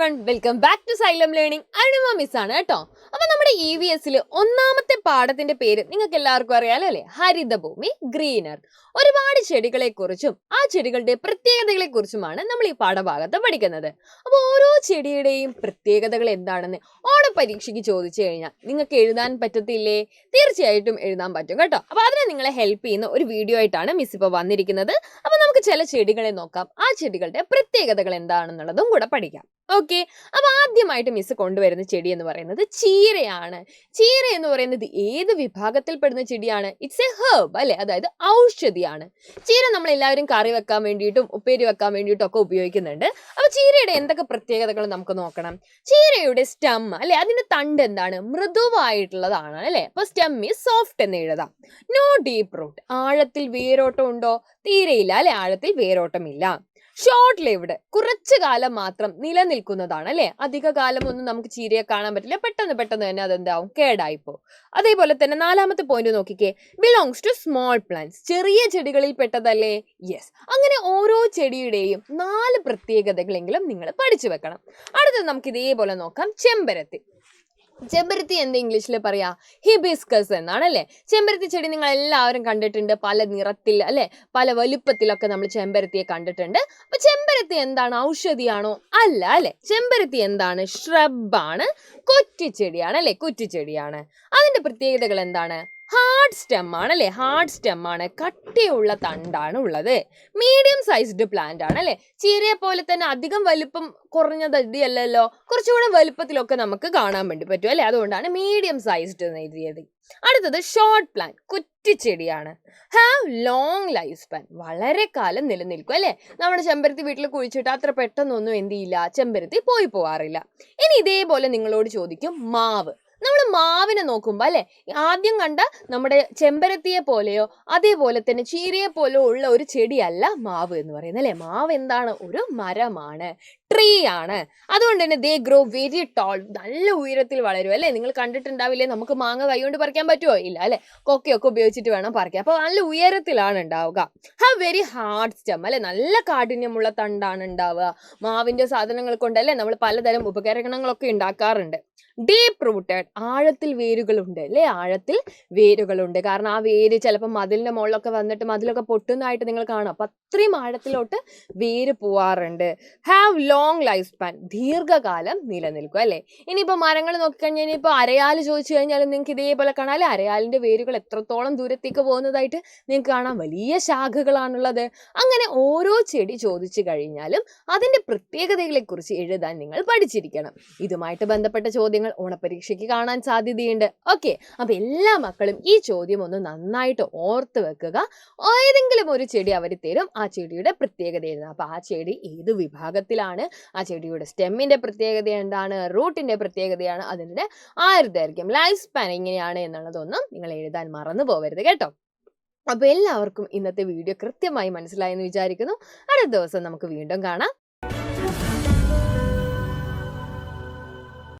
Everyone, welcome back to Xylem learning. Arunima miss ആണ് കേട്ടോ. അപ്പൊ നമ്മുടെ EVS ഒന്നാമത്തെ പാഠത്തിന്റെ പേര് നിങ്ങൾക്ക് എല്ലാവർക്കും അറിയാലോ അല്ലെ? ഹരിതഭൂമി, ഗ്രീൻ എർത്ത്. ഒരുപാട് ചെടികളെ കുറിച്ചും ആ ചെടികളുടെ പ്രത്യേകതകളെ കുറിച്ചുമാണ് നമ്മൾ ഈ പാഠഭാഗത്ത് പഠിക്കുന്നത്. അപ്പൊ ഓരോ ചെടിയുടെയും പ്രത്യേകതകൾ എന്താണെന്ന് ഓണപരീക്ഷയ്ക്ക് ചോദിച്ചു കഴിഞ്ഞാൽ നിങ്ങൾക്ക് എഴുതാൻ പറ്റത്തില്ലേ? തീർച്ചയായിട്ടും എഴുതാൻ പറ്റും കേട്ടോ. അപ്പൊ അതിനെ നിങ്ങളെ ഹെൽപ്പ് ചെയ്യുന്ന ഒരു വീഡിയോ ആയിട്ടാണ് മിസ് ഇപ്പോൾ വന്നിരിക്കുന്നത്. അപ്പൊ നമുക്ക് ചില ചെടികളെ നോക്കാം, ആ ചെടികളുടെ പ്രത്യേകതകൾ എന്താണെന്നുള്ളതും കൂടെ പഠിക്കാം. ഓക്കെ, അപ്പൊ ആദ്യമായിട്ട് മിസ് കൊണ്ടുവരുന്ന ചെടി എന്ന് പറയുന്നത് ചീരയാണ്. ചീര എന്ന് പറയുന്നത് ഏത് വിഭാഗത്തിൽപ്പെടുന്ന ചെടിയാണ്? ഇറ്റ്സ് എ ഹെർബ് അല്ലെ, അതായത് ഔഷധിയാണ്. ചീര നമ്മൾ എല്ലാവരും കറി വെക്കാൻ വേണ്ടിയിട്ടും ഉപ്പേരി വെക്കാൻ വേണ്ടിയിട്ടും ഒക്കെ ഉപയോഗിക്കുന്നുണ്ട്. അപ്പൊ ചീരയുടെ എന്തൊക്കെ പ്രത്യേകതകൾ നമുക്ക് നോക്കണം. ചീരയുടെ സ്റ്റെം അല്ലെ, അതിന്റെ തണ്ട് എന്താണ്? മൃദുവായിട്ടുള്ളതാണ് അല്ലെ. അപ്പൊ സ്റ്റെം ഈസ് സോഫ്റ്റ് എന്ന് എഴുതാം. നോ ഡീപ്പ് റൂട്ട്, ആഴത്തിൽ വേരോട്ടം ഉണ്ടോ? തീരെയില്ല അല്ലെ, ആഴത്തിൽ വേരോട്ടമില്ല. ഷോർട്ട് ലിവ്ഡ്, കുറച്ചു കാലം മാത്രം നിലനിൽക്കുന്നതാണ് അല്ലെ. അധിക കാലം ഒന്നും നമുക്ക് ചീരയെ കാണാൻ പറ്റില്ല, പെട്ടെന്ന് തന്നെ അതെന്താവും? കേടായിപ്പോ. അതേപോലെ തന്നെ നാലാമത്തെ പോയിന്റ് നോക്കിക്കേ, ബിലോങ്സ് ടു സ്മോൾ പ്ലാന്റ്സ്, ചെറിയ ചെടികളിൽ പെട്ടതല്ലേ? യെസ്. അങ്ങനെ ഓരോ ചെടിയുടെയും 4 പ്രത്യേകതകളെങ്കിലും നിങ്ങൾ പഠിച്ചു വെക്കണം. അടുത്തത് നമുക്ക് ഇതേപോലെ നോക്കാം, ചെമ്പരത്തി. ചെമ്പരത്തി എന്ത് ഇംഗ്ലീഷിൽ പറയാ? ഹിബിസ്കസ് എന്നാണ് അല്ലെ. ചെമ്പരത്തി ചെടി നിങ്ങൾ എല്ലാവരും കണ്ടിട്ടുണ്ട്, പല നിറത്തിൽ അല്ലെ, പല വലുപ്പത്തിലൊക്കെ നമ്മൾ ചെമ്പരത്തിയെ കണ്ടിട്ടുണ്ട്. അപ്പൊ ചെമ്പരത്തി എന്താണ്? ഔഷധിയാണോ? അല്ല അല്ലെ. ചെമ്പരത്തി എന്താണ്? ഷ്രബാണ്, കുറ്റിച്ചെടിയാണ് അല്ലെ, കുറ്റിച്ചെടിയാണ്. അതിന്റെ പ്രത്യേകതകൾ എന്താണ്? ഹാർഡ് സ്റ്റെം ആണ് അല്ലെ, ഹാർഡ് സ്റ്റെം ആണ്, കട്ടിയുള്ള തണ്ടാണ് ഉള്ളത്. മീഡിയം സൈസ്ഡ് പ്ലാന്റ് ആണ് അല്ലെ. ചീരയെ പോലെ തന്നെ അധികം വലുപ്പം കുറഞ്ഞത് അല്ലല്ലോ, കുറച്ചുകൂടെ വലുപ്പത്തിലൊക്കെ നമുക്ക് കാണാൻ വേണ്ടി പറ്റും അല്ലെ. അതുകൊണ്ടാണ് മീഡിയം സൈസ്ഡ് എന്ന് എഴുതിയത്. അടുത്തത് ഷോർട്ട് പ്ലാന്റ്, കുറ്റിച്ചെടിയാണ്. ഹാവ് ലോങ് ലൈഫ് സ്പാൻ, വളരെ കാലം നിലനിൽക്കും അല്ലെ. നമ്മുടെ ചെമ്പരത്തി വീട്ടിൽ കുഴിച്ചിട്ട് അത്ര പെട്ടെന്നൊന്നും എന്ത് ചെയ്യില്ല, ചെമ്പരത്തി പോവാറില്ല. ഇനി ഇതേപോലെ നിങ്ങളോട് ചോദിക്കും മാവ്. നമ്മൾ മാവിനെ നോക്കുമ്പോൾ അല്ലെ, ആദ്യം കണ്ട നമ്മുടെ ചെമ്പരത്തിയെ പോലെയോ അതേപോലെ തന്നെ ചീരയെ പോലെയോ ഉള്ള ഒരു ചെടിയല്ല മാവ് എന്ന് പറയുന്നത് അല്ലെ. മാവ് എന്താണ്? ഒരു മരമാണ്, ട്രീ ആണ്. അതുകൊണ്ട് തന്നെ ദേ ഗ്രോ വെരി ടോൾ, നല്ല ഉയരത്തിൽ വളരും അല്ലെ. നിങ്ങൾ കണ്ടിട്ടുണ്ടാവില്ലേ, നമുക്ക് മാങ്ങ കൈകൊണ്ട് പറിക്കാൻ പറ്റുമോ? ഇല്ല അല്ലെ, കൊക്കയൊക്കെ ഉപയോഗിച്ചിട്ട് വേണം പറിക്കാൻ. അപ്പൊ നല്ല ഉയരത്തിലാണ് ഉണ്ടാവുക. ഹാവ് വെരി ഹാർഡ് സ്റ്റെം അല്ലെ, നല്ല കാഠിന്യമുള്ള തണ്ടാണ് ഉണ്ടാവുക. മാവിന്റെ സാധനങ്ങൾ കൊണ്ടല്ലേ നമ്മൾ പലതരം ഉപകരണങ്ങളൊക്കെ ഉണ്ടാക്കാറുണ്ട്. ഡീപ്പ് റൂട്ടഡ്, ആഴത്തിൽ വേരുകളുണ്ട് അല്ലെ, ആഴത്തിൽ വേരുകളുണ്ട്. കാരണം ആ വേര് ചിലപ്പോൾ മതിലിന്റെ മുകളിലൊക്കെ വന്നിട്ട് മതിലൊക്കെ പൊട്ടുന്നതായിട്ട് നിങ്ങൾ കാണാം. അപ്പൊ അത്രയും ആഴത്തിലോട്ട് വേര് പോവാറുണ്ട്. ഹാവ് ലോങ് ലൈഫ് സ്പാൻ, ദീർഘകാലം നിലനിൽക്കും അല്ലെ. ഇനിയിപ്പോ മരങ്ങൾ നോക്കിക്കഴിഞ്ഞാൽ ഇനിയിപ്പോ അരയാല് ചോദിച്ചു കഴിഞ്ഞാലും നിങ്ങൾക്ക് ഇതേപോലെ കാണാം അല്ലെ. അരയാലിന്റെ വേരുകൾ എത്രത്തോളം ദൂരത്തേക്ക് പോകുന്നതായിട്ട് നിങ്ങൾക്ക് കാണാം, വലിയ ശാഖകളാണുള്ളത്. അങ്ങനെ ഓരോ ചെടി ചോദിച്ചു കഴിഞ്ഞാലും അതിന്റെ പ്രത്യേകതകളെ കുറിച്ച് എഴുതാൻ നിങ്ങൾ പഠിച്ചിരിക്കണം. ഇതുമായിട്ട് ബന്ധപ്പെട്ട ചോദ്യങ്ങൾ ഓണപരീക്ഷയ്ക്ക് കാണാൻ സാധ്യതയുണ്ട്. ഓക്കെ, അപ്പൊ എല്ലാ മക്കളും ഈ ചോദ്യം ഒന്ന് നന്നായിട്ട് ഓർത്ത് വെക്കുക. ഏതെങ്കിലും ഒരു ചെടി അവർ തരും, ആ ചെടിയുടെ പ്രത്യേകത എഴുതാം. അപ്പൊ ആ ചെടി ഏത് വിഭാഗത്തിലാണ്, ആ ചെടിയുടെ സ്റ്റെമ്മിന്റെ പ്രത്യേകത എന്താണ്, റൂട്ടിന്റെ പ്രത്യേകതയാണ്, അതിന്റെ ആയുർദൈർഘ്യം, ലൈഫ് സ്പാൻ എങ്ങനെയാണ് എന്നുള്ളതൊന്നും നിങ്ങൾ എഴുതാൻ മറന്നു പോകരുത് കേട്ടോ. അപ്പൊ എല്ലാവർക്കും ഇന്നത്തെ വീഡിയോ കൃത്യമായി മനസ്സിലായെന്ന് വിചാരിക്കുന്നു. അടുത്ത ദിവസം നമുക്ക് വീണ്ടും കാണാം.